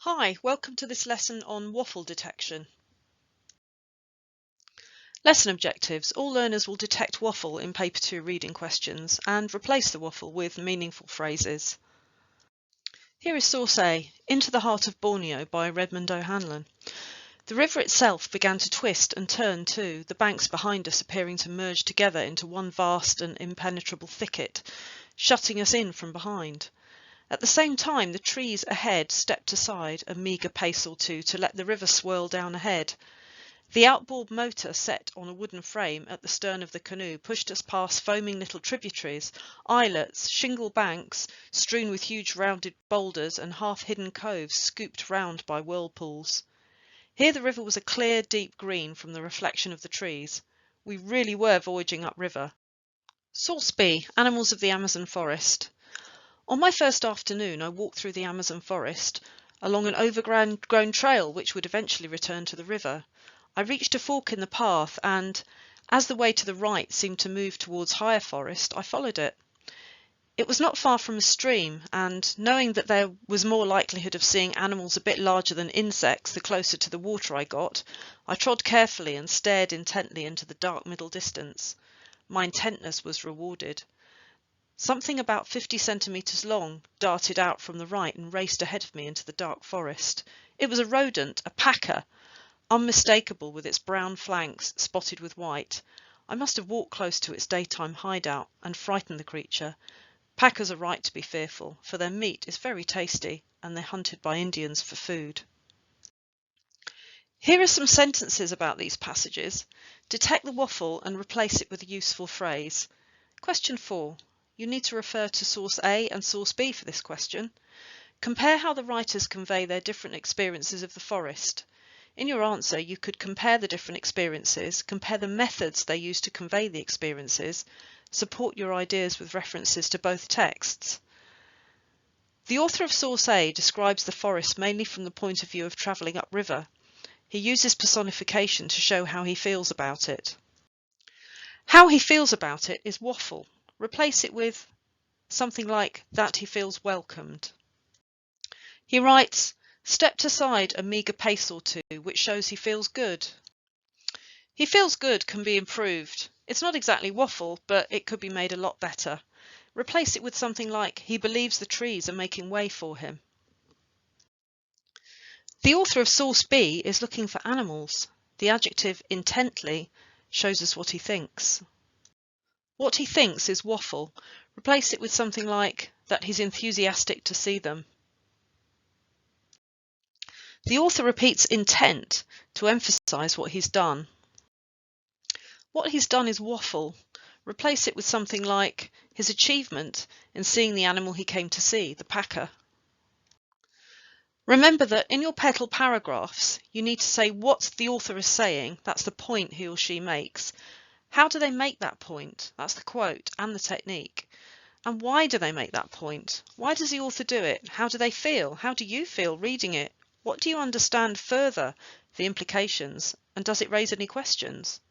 Hi, welcome to this lesson on waffle detection. Lesson objectives. All learners will detect waffle in Paper 2 reading questions and replace the waffle with meaningful phrases. Here is source A, Into the Heart of Borneo by Redmond O'Hanlon. The river itself began to twist and turn too, the banks behind us appearing to merge together into one vast and impenetrable thicket, shutting us in from behind. At the same time, the trees ahead stepped aside a meagre pace or two to let the river swirl down ahead. The outboard motor set on a wooden frame at the stern of the canoe pushed us past foaming little tributaries, islets, shingle banks strewn with huge rounded boulders and half-hidden coves scooped round by whirlpools. Here the river was a clear, deep green from the reflection of the trees. We really were voyaging upriver. Source B, Animals of the Amazon Forest. On my first afternoon I walked through the Amazon forest, along an overgrown trail which would eventually return to the river. I reached a fork in the path and, as the way to the right seemed to move towards higher forest, I followed it. It was not far from a stream and, knowing that there was more likelihood of seeing animals a bit larger than insects the closer to the water I got, I trod carefully and stared intently into the dark middle distance. My intentness was rewarded. Something about 50 centimetres long darted out from the right and raced ahead of me into the dark forest. It was a rodent, a packer, unmistakable with its brown flanks spotted with white. I must have walked close to its daytime hideout and frightened the creature. Packers are right to be fearful, for their meat is very tasty and they're hunted by Indians for food. Here are some sentences about these passages. Detect the waffle and replace it with a useful phrase. Question 4. You need to refer to source A and source B for this question. Compare how the writers convey their different experiences of the forest. In your answer, you could compare the different experiences, compare the methods they use to convey the experiences, support your ideas with references to both texts. The author of source A describes the forest mainly from the point of view of travelling upriver. He uses personification to show how he feels about it. How he feels about it is waffle. Replace it with something like that he feels welcomed. He writes, stepped aside a meagre pace or two, which shows he feels good. He feels good can be improved. It's not exactly waffle, but it could be made a lot better. Replace it with something like, he believes the trees are making way for him. The author of source B is looking for animals. The adjective intently shows us what he thinks. What he thinks is waffle. Replace it with something like, that he's enthusiastic to see them. The author repeats intent to emphasize what he's done. What he's done is waffle. Replace it with something like his achievement in seeing the animal he came to see, the packer. Remember that in your petal paragraphs, you need to say what the author is saying. That's the point he or she makes. How do they make that point? That's the quote and the technique. And why do they make that point? Why does the author do it? How do they feel? How do you feel reading it? What do you understand further, the implications, and does it raise any questions?